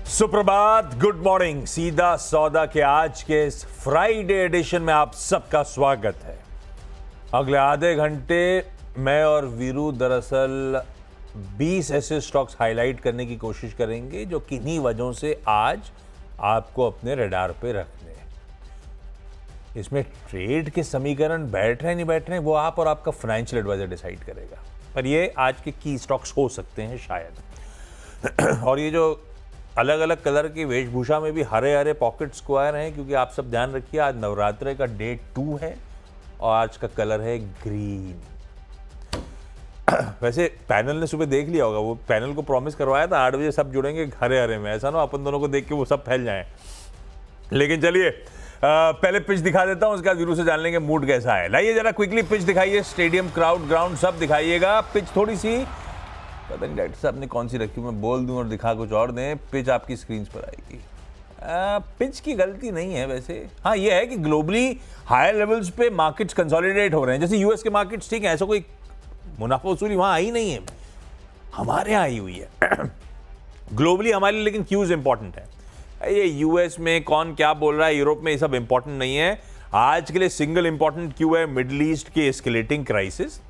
सुप्रभात, good morning. सीधा सौदा के आज के इस फ्राइडे एडिशन में आप सबका स्वागत है। अगले आधे घंटे मैं और वीरू दरअसल 20 ऐसे स्टॉक्स हाईलाइट करने की कोशिश करेंगे जो किन्हीं वजहों से आज आपको अपने रडार पे रखने हैं। इसमें ट्रेड के समीकरण बैठ रहे नहीं बैठ रहे वो आप और आपका फाइनेंशियल एडवाइजर डिसाइड करेगा, पर ये आज के की स्टॉक्स हो सकते हैं शायद। और ये जो अलग अलग कलर की वेशभूषा में भी हरे हरे पॉकेट स्क्वायर हैं, क्योंकि आप सब ध्यान रखिए आज नवरात्रे का डे 2 है और आज का कलर है ग्रीन। वैसे पैनल ने सुबह देख लिया होगा, वो पैनल को प्रॉमिस करवाया था 8 बजे सब जुड़ेंगे हरे हरे में, ऐसा ना अपन दोनों को देख के वो सब फैल जाएं। लेकिन चलिए पहले पिच दिखा देता हूं, उसके बाद वीरू से जान लेंगे मूड कैसा है। लाइए जरा क्विकली पिच दिखाइए, स्टेडियम क्राउड ग्राउंड सब दिखाइएगा। पिच थोड़ी सी पता नहीं डायरेक्टर साहब ने कौन सी रखी, मैं बोल दूं और दिखा कुछ और दें, पिच आपकी स्क्रीन पर आएगी। पिच की गलती नहीं है वैसे, हाँ ये है कि ग्लोबली हायर लेवल्स पे मार्केट्स कंसोलिडेट हो रहे हैं। जैसे यूएस के मार्केट्स, ठीक है, ऐसा कोई मुनाफा वसूली वहां आई नहीं है, हमारे यहाँ आई हुई है ग्लोबली हमारे लिए। लेकिन क्यूज इंपॉर्टेंट है, ये यूएस में कौन क्या बोल रहा है, यूरोप में ये सब इंपॉर्टेंट नहीं है। आज के लिए सिंगल इंपॉर्टेंट क्यू है मिडिल ईस्ट की एस्केलेटिंग क्राइसिस,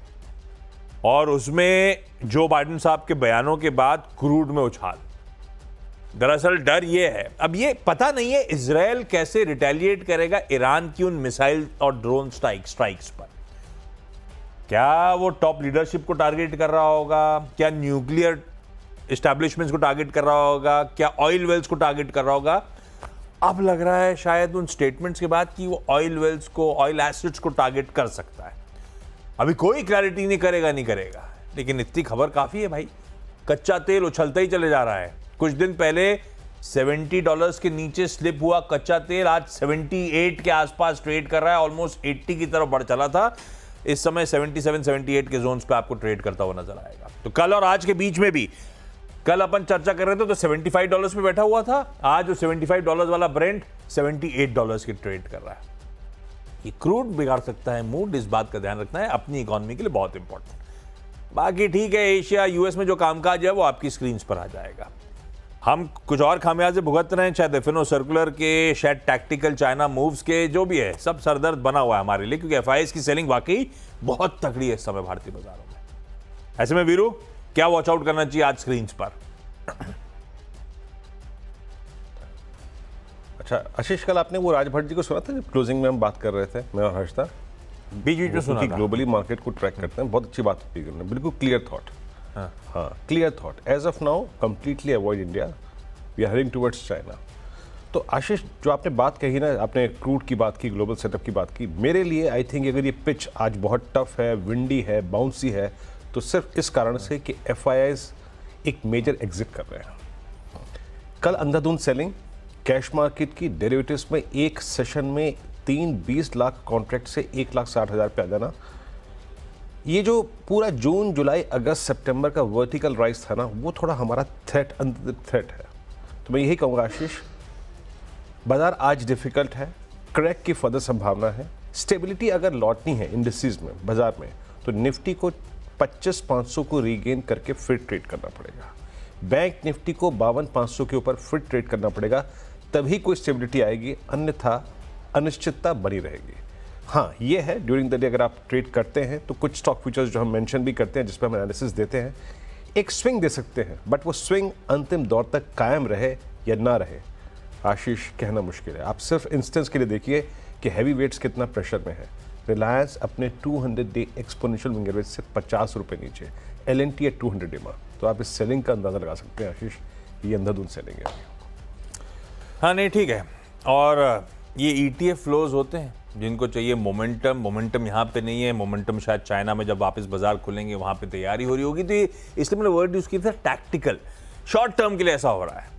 और उसमें जो बाइडेन साहब के बयानों के बाद क्रूड में उछाल। दरअसल डर यह है, अब ये पता नहीं है इजराइल कैसे रिटेलिएट करेगा ईरान की उन मिसाइल और ड्रोन स्ट्राइक्स पर। क्या वो टॉप लीडरशिप को टारगेट कर रहा होगा, क्या न्यूक्लियर एस्टैब्लिशमेंट्स को टारगेट कर रहा होगा, क्या ऑयल वेल्स को टारगेट कर रहा होगा। अब लग रहा है शायद उन स्टेटमेंट्स के बाद कि वो ऑयल वेल्स को, ऑयल एसिड्स को टारगेट कर सकता है। अभी कोई क्लैरिटी नहीं करेगा, लेकिन इतनी खबर काफी है भाई। कच्चा तेल उछलता ही चले जा रहा है। कुछ दिन पहले $70 के नीचे स्लिप हुआ कच्चा तेल, आज 78 के आसपास ट्रेड कर रहा है, ऑलमोस्ट 80 की तरफ बढ़ चला था। इस समय 77-78 के जोन्स पे आपको ट्रेड करता हुआ नजर आएगा। तो कल और आज के बीच में भी, कल अपन चर्चा कर रहे थे तो $75 पे बैठा हुआ था, आज वो $75 वाला ब्रेंट $78 की ट्रेड कर रहा है। ये क्रूड बिगाड़ सकता है मूड, इस बात का ध्यान रखना है, अपनी इकोनॉमी के लिए बहुत इंपॉर्टेंट। बाकी ठीक है, एशिया यूएस में जो कामकाज है वो आपकी स्क्रीन पर आ जाएगा। हम कुछ और खामियाजे भुगत रहे हैं, शायद एफएनओ सर्कुलर के, शायद टैक्टिकल चाइना मूव्स के, जो भी है सब सरदर्द बना हुआ है हमारे लिए, क्योंकि एफआईएस की सेलिंग वाकई बहुत तगड़ी है इस समय भारतीय बाजारों में। ऐसे में वीरू क्या वॉच आउट करना चाहिए आज स्क्रीन पर? अच्छा आशीष, कल आपने वो राज भट्ट जी को सुना था जब क्लोजिंग में हम बात कर रहे थे, मैं और हर्षदा, बीच में सुना था। ग्लोबली मार्केट को ट्रैक करते हैं, बहुत अच्छी बात की उन्होंने, बिल्कुल क्लियर थॉट। हाँ clear thought, as of now completely avoid India, we are heading towards China. तो आशीष, जो आपने बात कही ना, आपने क्रूड की बात की, ग्लोबल सेटअप की बात की, मेरे लिए आई थिंक अगर ये पिच आज बहुत टफ है, विंडी है, बाउंसी है, तो सिर्फ इस कारण से कि एफआईआईज एक मेजर एग्जिट कर रहे हैं। कल अंधाधुंध सेलिंग कैश मार्केट की डेरिवेटिव्स में एक सेशन में 20 लाख कॉन्ट्रैक्ट से 1,60,000 पे आ जाना, ये जो पूरा जून जुलाई अगस्त सितंबर का वर्टिकल राइज था ना, वो थोड़ा हमारा थ्रेट है। तो मैं यही कहूँगा आशीष, बाजार आज डिफिकल्ट है, क्रैक की फर्दर संभावना है। स्टेबिलिटी अगर लौटनी है इंडिसेस में, बाजार में, तो निफ्टी को 25,500 को रीगेन करके फिर ट्रेड करना पड़ेगा। बैंक निफ्टी को 52,500 के ऊपर फिर ट्रेड करना पड़ेगा, तभी कोई स्टेबिलिटी आएगी, अन्यथा अनिश्चितता बनी रहेगी। हाँ ये है, ड्यूरिंग द डे अगर आप ट्रेड करते हैं तो कुछ स्टॉक फ्यूचर्स जो हम मेंशन भी करते हैं, जिस पर हम एनालिसिस देते हैं, एक स्विंग दे सकते हैं, बट वो स्विंग अंतिम दौर तक कायम रहे या ना रहे आशीष कहना मुश्किल है। आप सिर्फ इंस्टेंस के लिए देखिए कि हैवी वेट्स कितना प्रेशर में है। रिलायंस अपने 200 डे एक्सपोनेंशियल विंग एवरेज से 50 रुपये नीचे, LNT एट 200 डे में, तो आप इस सेलिंग का अंदाजा लगा सकते हैं आशीष, ये अंधाधुंध सेलिंग है। हाँ नहीं ठीक है, और ये ETF फ्लोज होते हैं जिनको चाहिए मोमेंटम यहाँ पे नहीं है। मोमेंटम शायद चाइना में जब वापस बाजार खुलेंगे वहाँ पे तैयारी हो रही होगी, तो इसलिए मैंने वर्ड यूज़ किया था टैक्टिकल, शॉर्ट टर्म के लिए ऐसा हो रहा है।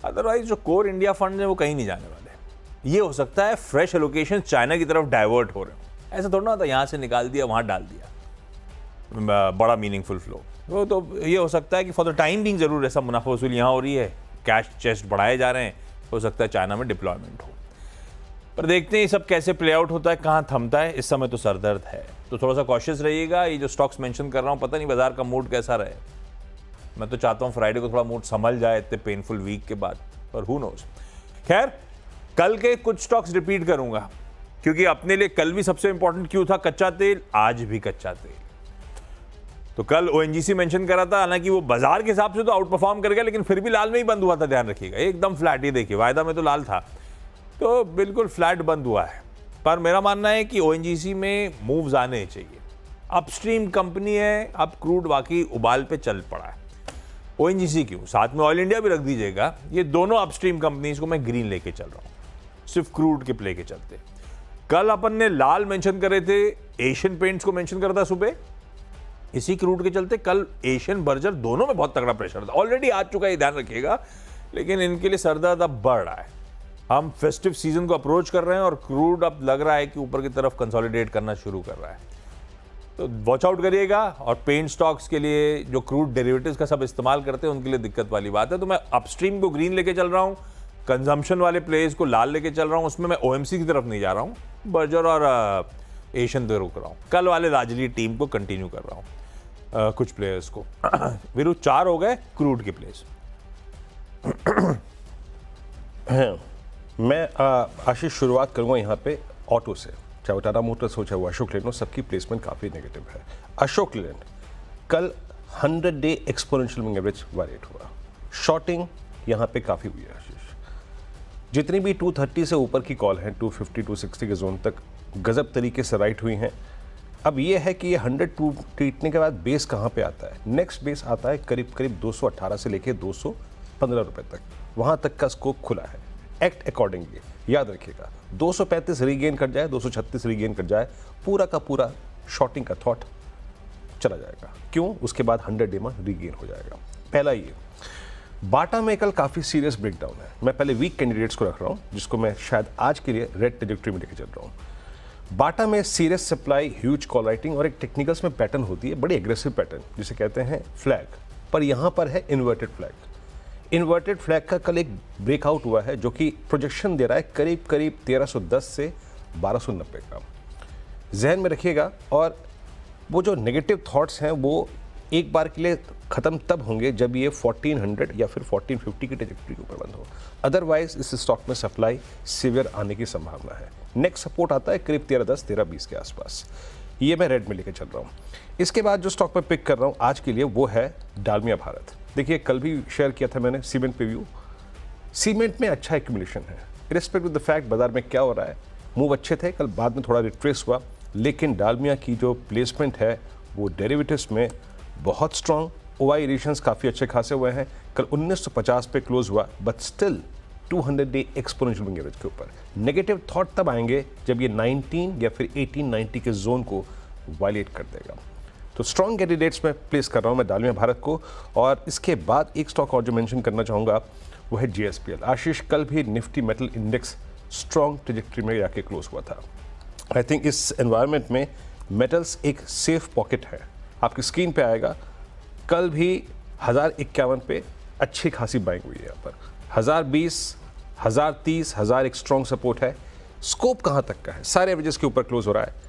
अदरवाइज जो कोर इंडिया फंड है वो कहीं नहीं जाने वाले। ये हो सकता है फ्रेश एलोकेशन चाइना की तरफ डाइवर्ट हो रहे हो, ऐसा थोड़ा ना होता यहाँ से निकाल दिया वहाँ डाल दिया बड़ा मीनिंगफुल फ्लो। तो ये हो सकता है कि फॉर द टाइम बिंग जरूर ऐसा मुनाफा वसूली यहाँ हो रही है, कैश चेस्ट बढ़ाए जा रहे हैं, हो सकता है चाइना में डिप्लॉयमेंट हो। पर देखते हैं ये सब कैसे प्ले आउट होता है, कहाँ थमता है। इस समय तो सरदर्द है, तो थोड़ा सा कॉशियस रहिएगा। ये जो स्टॉक्स मेंशन कर रहा हूँ, पता नहीं बाजार का मूड कैसा रहे। मैं तो चाहता हूँ फ्राइडे को थोड़ा मूड संभल जाए इतने पेनफुल वीक के बाद। पर हु नोज। खैर, कल के कुछ स्टॉक्स रिपीट करूंगा क्योंकि अपने लिए कल भी सबसे इंपॉर्टेंट क्यों था कच्चा तेल, आज भी कच्चा तेल। तो कल ओएनजीसी मेंशन करा था, हालांकि वो बाजार के हिसाब से तो आउट परफॉर्म कर गया, लेकिन फिर भी लाल में ही बंद हुआ था, ध्यान रखिएगा, एकदम फ्लैट। ही देखिए, वायदा में तो लाल था, तो बिल्कुल फ्लैट बंद हुआ है। पर मेरा मानना है कि ओएनजीसी में मूव्स आने चाहिए। अपस्ट्रीम कंपनी है, अब क्रूड वाकई उबाल पे चल पड़ा है। ओएनजीसी क्यों, साथ में ऑयल इंडिया भी रख दीजिएगा, ये दोनों अपस्ट्रीम कंपनीज को मैं ग्रीन लेके चल रहा हूं, सिर्फ क्रूड के प्ले के चलते। कल अपन ने लाल मेंशन करे थे, एशियन पेंट्स को मेंशन करा था सुबह, इसी क्रूड के चलते कल एशियन बर्जर दोनों में बहुत तगड़ा प्रेशर था। ऑलरेडी आ चुका है, ध्यान रखिएगा, लेकिन इनके लिए सरदर्द अब बढ़ रहा है। हम फेस्टिव सीजन को अप्रोच कर रहे हैं और क्रूड अब लग रहा है कि ऊपर की तरफ कंसोलिडेट करना शुरू कर रहा है, तो वॉच आउट करिएगा। और पेंट स्टॉक्स के लिए जो क्रूड डेरिवेटिव्स का सब इस्तेमाल करते हैं उनके लिए दिक्कत वाली बात है। तो मैं अपस्ट्रीम को ग्रीन लेके चल रहा हूँ, कंजम्पशन वाले प्लेस को लाल लेके चल रहा हूँ, उसमें मैं ओएमसी की तरफ नहीं जा रहा हूँ, बर्जर और एशियन पे रुक रहा हूँ। कल वाले राजली टीम को कंटिन्यू कर रहा हूँ, कुछ प्लेयर्स को। वीरू 4 हो गए क्रूड के प्लेस। मैं आशीष शुरुआत करूंगा यहाँ पे ऑटो से, चाहे वो टाटा मोटर्स हो चाहे वो अशोक लेलैंड हो, सबकी प्लेसमेंट काफ़ी नेगेटिव है। अशोक लेलैंड कल 100 day exponential moving average violate हुआ, शॉर्टिंग यहाँ पे काफ़ी हुई है आशीष। जितनी भी 230 से ऊपर की कॉल हैं 250 260 के जोन तक गजब तरीके से राइट हुई हैं। अब ये है कि ये 100 टूटने के बाद बेस कहाँ पे आता है, नेक्स्ट बेस आता है करीब करीब 218 से लेके 215 रुपए तक, वहाँ तक का स्कोप खुला है। एक्ट अकॉर्डिंगली, याद रखिएगा 235 रीगेन कर जाए, 236 रीगेन कर जाए, पूरा का पूरा शॉर्टिंग का थॉट चला जाएगा। क्यों? उसके बाद 100 डे में रीगेन हो जाएगा। पहला ये, बाटा में कल काफ़ी सीरियस ब्रेकडाउन है। मैं पहले वीक कैंडिडेट्स को रख रहा हूँ, जिसको मैं शायद आज के लिए रेड ट्रैजेक्टरी में लेके चल रहा हूँ। बाटा में serious supply, huge call writing और एक टेक्निकल्स में पैटर्न होती है, बड़ी एग्रेसिव पैटर्न जिसे कहते हैं फ्लैग, पर यहाँ पर है इन्वर्टेड फ्लैग। इन्वर्टेड फ्लैग का कल एक ब्रेकआउट हुआ है जो कि प्रोजेक्शन दे रहा है करीब करीब 1310 से 1290 का, जहन में रखिएगा। और वो जो नेगेटिव थॉट्स हैं वो एक बार के लिए ख़त्म तब होंगे जब ये 1400 या फिर 1450 की ट्रैजेक्टरी के ऊपर बंद हो, अदरवाइज इस स्टॉक में सप्लाई सीवियर आने की संभावना है। नेक्स्ट सपोर्ट आता है करीब 1310 1320 के आसपास, ये मैं रेड में लेकर चल रहा हूँ। इसके बाद जो स्टॉक मैं पिक कर रहा हूँ आज के लिए वो है डालमिया भारत। देखिए, कल भी शेयर किया था मैंने सीमेंट पे व्यू, सीमेंट में अच्छा एक्यूमुलेशन है, इरेस्पेक्टिव ऑफ द फैक्ट बाजार में क्या हो रहा है। मूव अच्छे थे, कल बाद में थोड़ा रिट्रेस हुआ, लेकिन डालमिया की जो प्लेसमेंट है वो डेरिवेटिव्स में बहुत स्ट्रॉन्ग, ओआई रेशंस काफ़ी अच्छे खासे हुए हैं। कल 1950 पे क्लोज हुआ, but still 200 day exponential moving average के ऊपर। नेगेटिव थॉट तब आएंगे जब ये 19 या फिर 1890 के जोन को वायलेट कर देगा। तो स्ट्रॉन्ग कैंडिडेट्स में प्लेस कर रहा हूँ मैं डालमिया भारत को। और इसके बाद एक स्टॉक और जो मेंशन करना चाहूँगा वो है जीएसपीएल। आशीष, कल भी Nifty metal index strong trajectory में जाके क्लोज हुआ था। आई थिंक इस एनवायरनमेंट में मेटल्स एक सेफ पॉकेट है, आपकी स्क्रीन पे आएगा। कल भी 1051 पे अच्छी खासी बाइंग हुई है, यहाँ पर 1020, 1030, 1000 एक स्ट्रॉन्ग सपोर्ट है। स्कोप कहाँ तक का है, सारे एवरेजेस के ऊपर क्लोज हो रहा है।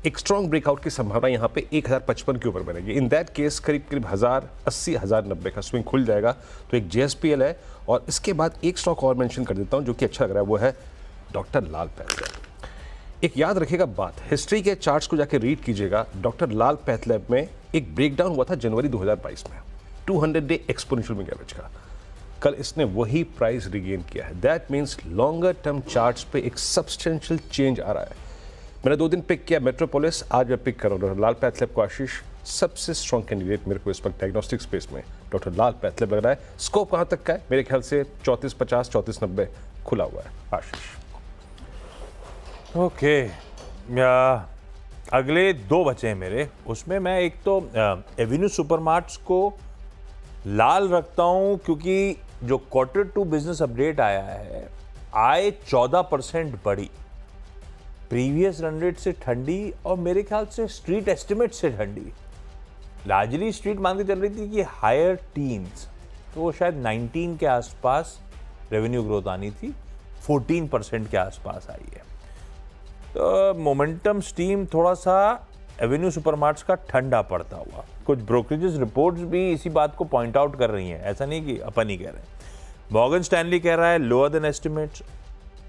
एक स्ट्रॉन्ग ब्रेकआउट की संभावना यहाँ पे 1055 के ऊपर बनेगी। इन दैट केस करीब करीब 1080, 1090 का स्विंग खुल जाएगा। तो एक जेएसपीएल है। और इसके बाद एक स्टॉक और मेंशन कर देता हूँ जो कि अच्छा लग रहा है, वो है डॉक्टर लाल पैथलैब। एक याद रखिएगा बात, हिस्ट्री के चार्ट्स को जाके रीड कीजिएगा। डॉक्टर लाल पैथलैब में एक ब्रेकडाउन हुआ था जनवरी 2022 में 200 डे एक्सपोनेंशियल मूविंग एवरेज का। कल इसने वही प्राइस रिगेन किया है। That means longer term charts पे एक सब्सटेंशियल चेंज आ रहा है। मैंने 2 दिन पिक किया मेट्रोपोलिस, आज मैं पिक कर रहा हूँ लाल पैथलैब को। आशीष, सबसे स्ट्रॉन्ग कैंडिडेट मेरे को इस वक्त डायग्नोस्टिक स्पेस में डॉक्टर लाल पैथलैब लग रहा है। स्कोप कहाँ तक का है? मेरे ख्याल से 3450, 3490 खुला हुआ है। आशीष, ओके, अगले 2 बचे हैं मेरे, उसमें मैं एक तो एवेन्यू सुपरमार्ट्स को लाल रखता हूं क्योंकि जो Q2 बिजनेस अपडेट आया है, आय 14% बढ़ी, प्रीवियस रन रेट से ठंडी और मेरे ख्याल से स्ट्रीट एस्टिमेट से ठंडी। लार्जली स्ट्रीट मान के चल रही थी कि हायर टीन्स, तो वो शायद 19 के आसपास रेवेन्यू ग्रोथ आनी थी, 14% के आसपास आई है। तो मोमेंटम स्टीम थोड़ा सा एवेन्यू सुपरमार्ट्स का ठंडा पड़ता हुआ। कुछ ब्रोकरेजेस रिपोर्ट्स भी इसी बात को पॉइंट आउट कर रही हैं, ऐसा नहीं कि अपन ही कह रहे हैं। मॉर्गन स्टैनली कह रहा है lower than estimates,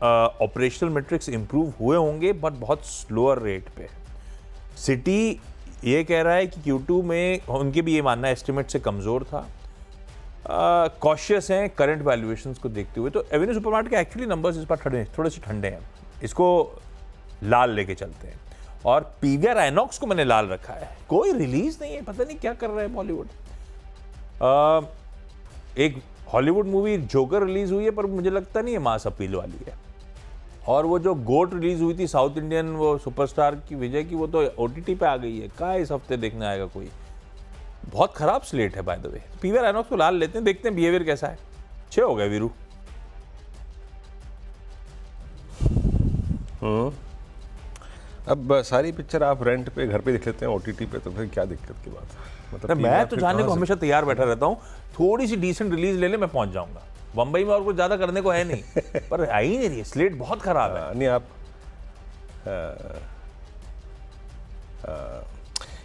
operational matrix improve हुए होंगे बट बहुत स्लोअर रेट पे। सिटी ये कह रहा है कि Q2 में उनके भी ये मानना है एस्टिमेट से कमज़ोर था, कॉशियस हैं करंट वैल्यूएशंस को देखते हुए। तो एवेन्यू सुपरमार्ट के एक्चुअली नंबर्स इस बार थोड़े से ठंडे हैं, इसको लाल लेके चलते हैं। और पीवीआर आइनॉक्स को मैंने लाल रखा है, कोई रिलीज नहीं है, पता नहीं क्या कर रहा है बॉलीवुड। एक हॉलीवुड मूवी जोकर रिलीज हुई है पर मुझे लगता नहीं है मास अपील वाली है। और वो जो गोट रिलीज हुई थी साउथ इंडियन वो सुपरस्टार की विजय की, वो तो OTT पे आ गई है, कहाँ इस हफ्ते देखने आएगा कोई। बहुत खराब स्लेट है by the way. PVR INOX को लाल लेते हैं, देखते हैं बिहेवियर कैसा है। 6 हो गए वीरू। अब सारी पिक्चर आप रेंट पे घर पे देख लेते हैं OTT पे, तो फिर क्या दिक्कत की बात है? मतलब मैं तो जाने को हमेशा तैयार बैठा रहता हूँ, थोड़ी सी डिसेंट रिलीज ले ले मैं पहुंच जाऊंगा। बम्बई में और कुछ ज्यादा करने को है नहीं, पर आ ही नहीं रही, स्लेट बहुत खराब है। नहीं आप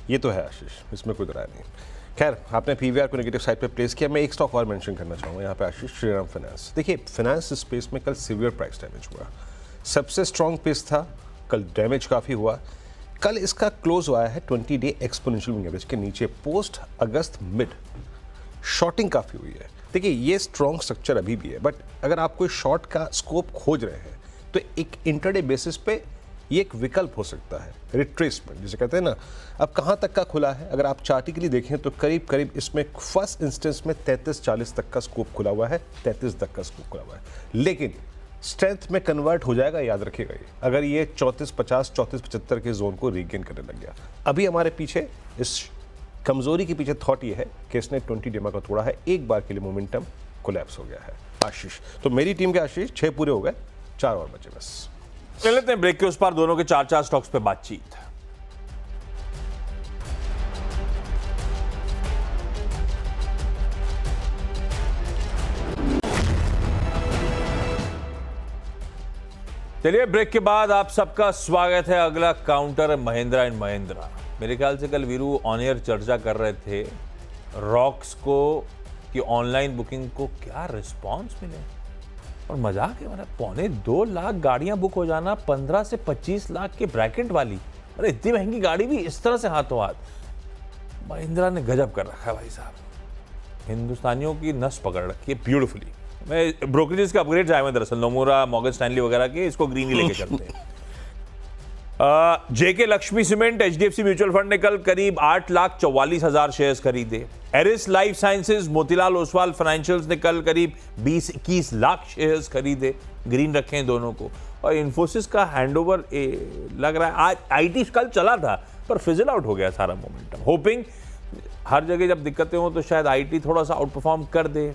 ये तो है आशीष, इसमें कोई राय नहीं। खैर, आपने पीवीआर को नेगेटिव साइड पे प्लेस किया। मैं एक स्टॉक और मेंशन करना चाहूँगा यहाँ पे आशीष, श्रीराम फाइनेंस। देखिए, फाइनेंस स्पेस में कल सीवियर प्राइस डैमेज हुआ, सबसे स्ट्रॉन्ग पेस था, कल डैमेज काफ़ी हुआ। कल इसका क्लोज हुआ है 20 डे एक्सपोनेंशियल मूविंग एवरेज के नीचे, पोस्ट अगस्त मिड शॉर्टिंग काफ़ी हुई है। देखिए, ये स्ट्रॉन्ग स्ट्रक्चर अभी भी है, बट अगर आप कोई शॉर्ट का स्कोप खोज रहे हैं तो एक इंटरडे बेसिस पे ये एक विकल्प हो सकता है, रिट्रेसमेंट जिसे कहते हैं ना। अब कहाँ तक का खुला है, अगर आप चार्टिकली देखें तो करीब करीब इसमें फर्स्ट इंस्टेंस में 33-40 तक का स्कोप खुला हुआ है, 33 तक का स्कोप खुला हुआ है, लेकिन स्ट्रेंथ में कन्वर्ट हो जाएगा, याद रखिएगा ये, अगर ये 34-50, 34-75 के जोन को रीगेन करने लग गया। अभी हमारे पीछे इस कमजोरी के पीछे थॉट ये है कि इसने 20 डेमा का तोड़ा है, एक बार के लिए मोमेंटम कोलैप्स हो गया है आशीष। तो मेरी टीम के आशीष 6 पूरे हो गए, 4 और बचे बस। ले लेते हैं ब्रेक के उस पार दोनों के 4 स्टॉक्स पे बातचीत। चलिए, ब्रेक के बाद आप सबका स्वागत है। अगला काउंटर है महिंद्रा एंड महिंद्रा। मेरे ख्याल से कल वीरू ऑन एयर चर्चा कर रहे थे रॉक्स को कि ऑनलाइन बुकिंग को क्या रिस्पांस मिले, और मजाक है, मतलब 2.25 लाख गाड़ियां बुक हो जाना 15 से 25 लाख के ब्रैकेट वाली। अरे इतनी महंगी गाड़ी भी इस तरह से हाथों हाथ। महिंद्रा ने गजब कर रखा है भाई साहब, हिंदुस्तानियों की नस पकड़ रखी है ब्यूटीफुली। मैं ब्रोकरेजेस के अपग्रेड आए हैं दरअसल, नोमुरा, मॉर्गन स्टैनली वगैरह के, इसको ग्रीन ही लेके चलते हैं। JK Lakshmi cement, HDFC mutual fund ने कल करीब 8,44,000 शेयर्स खरीदे। Eris life sciences, Motilal Oswal financials ने कल करीब 20-21 लाख शेयर्स खरीदे, ग्रीन रखे हैं दोनों को। और इन्फोसिस का हैंडओवर लग रहा है आज, IT कल चला था पर फिजल आउट हो गया सारा मोमेंटम। होपिंग हर जगह जब दिक्कतें हो तो शायद IT थोड़ा सा आउट परफॉर्म कर दे।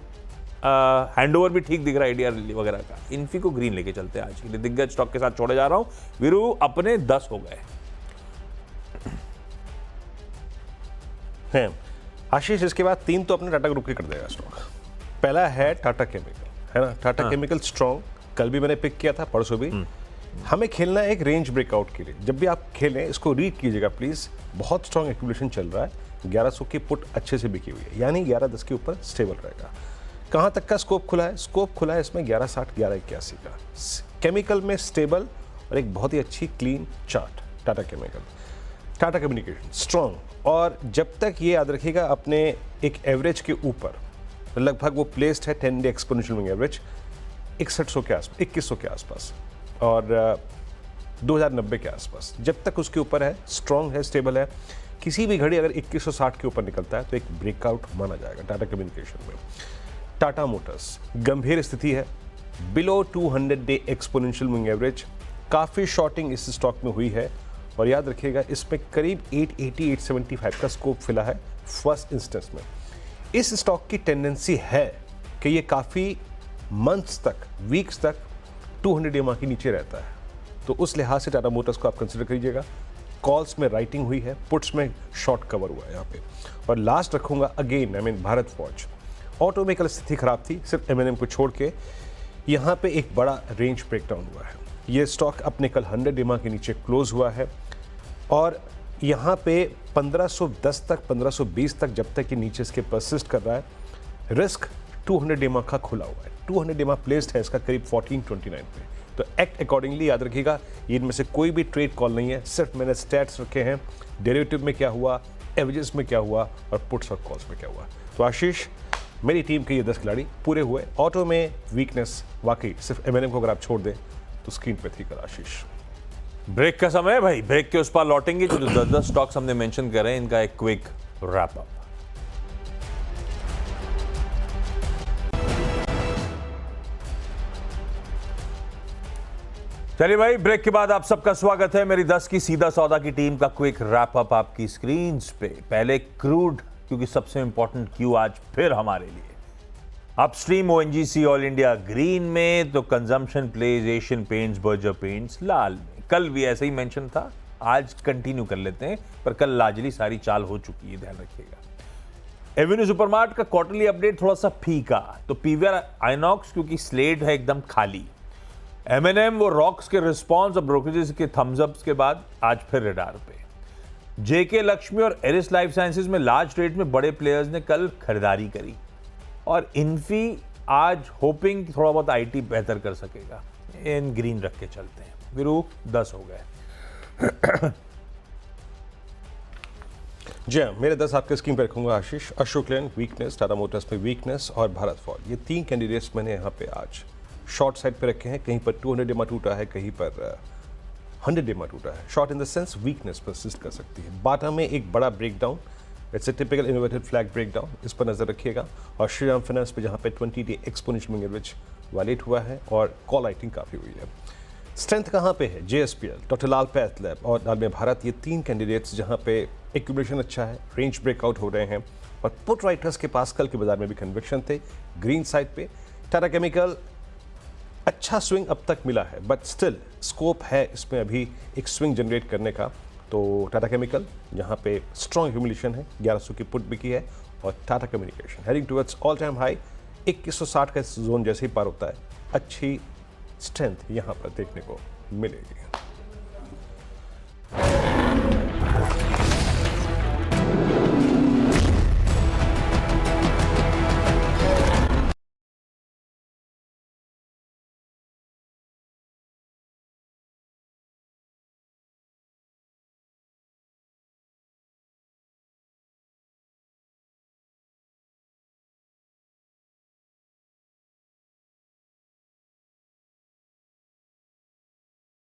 हैंडओवर भी ठीक दिख रहा है ADR वगैरह का। इन्फी को ग्रीन लेके चलते हैं आज के लिए, दिग्गज स्टॉक के साथ छोड़े जा रहा हूं। वीरू अपने 10 हो गए हैं आशीष। इसके बाद 3 तो अपने टाटा ग्रुप के कर देगा स्टॉक। पहला है टाटा केमिकल, है ना। टाटा केमिकल स्ट्रॉन्ग, कल भी मैंने पिक किया था, परसों भी। हमें खेलना है एक रेंज ब्रेकआउट के लिए। जब भी आप खेलें इसको रीड कीजिएगा प्लीज। बहुत स्ट्रॉन्ग एक्यूमुलेशन चल रहा है, 1100 की पुट अच्छे से बिकी हुई है, यानी 1110 के ऊपर स्टेबल रहेगा। कहाँ तक का स्कोप खुला है? स्कोप खुला है इसमें 1160, 1181 का। केमिकल में स्टेबल और एक बहुत ही अच्छी clean chart Tata chemical. Tata communication strong, और जब तक ये याद रखिएगा अपने एक एवरेज के ऊपर, लगभग वो प्लेस्ड है 10 डे एक्सपोनेंशियल मूविंग एवरेज 6100 के आसपास, 2100 के आसपास, और 2090 के आसपास। जब तक उसके ऊपर है, स्ट्रॉन्ग है, स्टेबल है। किसी भी घड़ी अगर 2160 के ऊपर निकलता है तो एक ब्रेकआउट माना जाएगा टाटा कम्युनिकेशन में। टाटा मोटर्स गंभीर स्थिति है, below 200 day exponential moving average. काफ़ी शॉर्टिंग इस स्टॉक में हुई है, और याद रखिएगा इसमें करीब 880-875 का स्कोप फिला है फर्स्ट इंस्टेंस में। इस स्टॉक की टेंडेंसी है कि ये काफ़ी मंथ्स तक, वीक्स तक 200 डे के नीचे रहता है, तो उस लिहाज से टाटा मोटर्स को आप कंसिडर कीजिएगा। कॉल्स में राइटिंग हुई है, पुट्स में शॉर्ट कवर हुआ है यहाँ पे। और लास्ट रखूंगा अगेन भारत फॉर्ज। ऑटो में कल स्थिति खराब थी, सिर्फ M&M को छोड़ के। यहाँ पे एक बड़ा रेंज ब्रेकडाउन हुआ है। ये स्टॉक अपने कल 100 डेमा के नीचे क्लोज हुआ है, और यहाँ पे 1510 तक, 1520 तक जब तक ये नीचे इसके परसिस्ट कर रहा है, रिस्क 200 डेमा का खुला हुआ है। 200 EMA प्लेस्ड है इसका करीब 1429 पे। तो एक्ट अकॉर्डिंगली, याद रखिएगा, इनमें से कोई भी ट्रेड कॉल नहीं है, सिर्फ मैंने स्टैट्स रखे हैं, डेरिवेटिव में क्या हुआ, एवरेजेस में क्या हुआ और पुट्स और कॉल्स में क्या हुआ। तो आशीष, मेरी टीम के ये 10 खिलाड़ी पूरे हुए। ऑटो में वीकनेस वाकई सिर्फ एमएनएम को अगर आप छोड़ दें तो स्क्रीन पे थी कल आशीष। ब्रेक का समय है भाई, ब्रेक के उस पार लौटेंगे। जो 10 स्टॉक्स हमने मेंशन करे हैं, इनका एक क्विक रैप अप। चलिए भाई, ब्रेक के बाद आप सबका स्वागत है मेरी 10 की सीधा सौदा की टीम का क्विक रैप अप आपकी स्क्रीन पे। पहले क्रूड, क्योंकि सबसे इंपॉर्टेंट क्यू आज फिर हमारे लिए। Upstream ONGC all India green में, तो consumption plays Asian paints Berger paints लाल में। कल भी ऐसे ही मेंशन था, आज कंटिन्यू कर लेते हैं, पर कल लाजली सारी चाल हो चुकी है, ध्यान रखिएगा। एवेन्यू सुपरमार्ट का क्वार्टरली अपडेट थोड़ा सा फीका, तो पीवीआर आइनॉक्स क्योंकि स्लेट है एकदम खाली। एमएनएम वो रॉक्स के रिस्पॉन्स और ब्रोकरेजेस के थम्स अप्स के बाद आज फिर रडार पे। जेके लक्ष्मी और एरिस लाइफ साइंसेज में लार्ज ट्रेड में बड़े प्लेयर्स ने कल खरीदारी करी, और इन्फी आज होपिंग थोड़ा बहुत आईटी बेहतर कर सकेगा। इन ग्रीन रख के चलते हैं। वीरू 10 हो गए। जी हाँ, मेरे 10 आपके स्क्रीन पर रखूंगा आशीष। अशोक लेन वीकनेस, टाटा मोटर्स में वीकनेस और भारत फॉल, ये 3 कैंडिडेट्स मैंने यहाँ पे आज शॉर्ट साइड पे रखे हैं। कहीं पर 200 EMA टूटा है, कहीं पर 100 EMA टूटा है। Short in the sense weakness persist कर सकती है। बाटा में एक बड़ा breakdown, it's a typical innovated flag breakdown, इस पर नजर रखिएगा। और श्रीराम फाइनेंस पे जहाँ पे 20-day exponential moving average violate हुआ है और कॉल राइटिंग काफ़ी हुई है। स्ट्रेंथ कहाँ पे है? JSPL, डॉक्टर लाल पैथ लैब और डालमिया भारत, ये 3 कैंडिडेट्स जहाँ पे एक्यूमुलेशन अच्छा है, रेंज ब्रेकआउट हो रहे हैं। और पुट राइटर्स के पास कल के बाजार में भी कन्विक्शन थे ग्रीन साइड पे। टाटा केमिकल अच्छा स्विंग अब तक मिला है, बट स्टिल स्कोप है इसमें अभी एक स्विंग जनरेट करने का। तो टाटा केमिकल यहाँ पे स्ट्रॉन्ग एक्यूमुलेशन है, 1100 की पुट बिकी है। और Tata communication heading towards all time high, 2160 का जोन जैसे ही पार होता है, अच्छी स्ट्रेंथ यहाँ पर देखने को मिलेगी।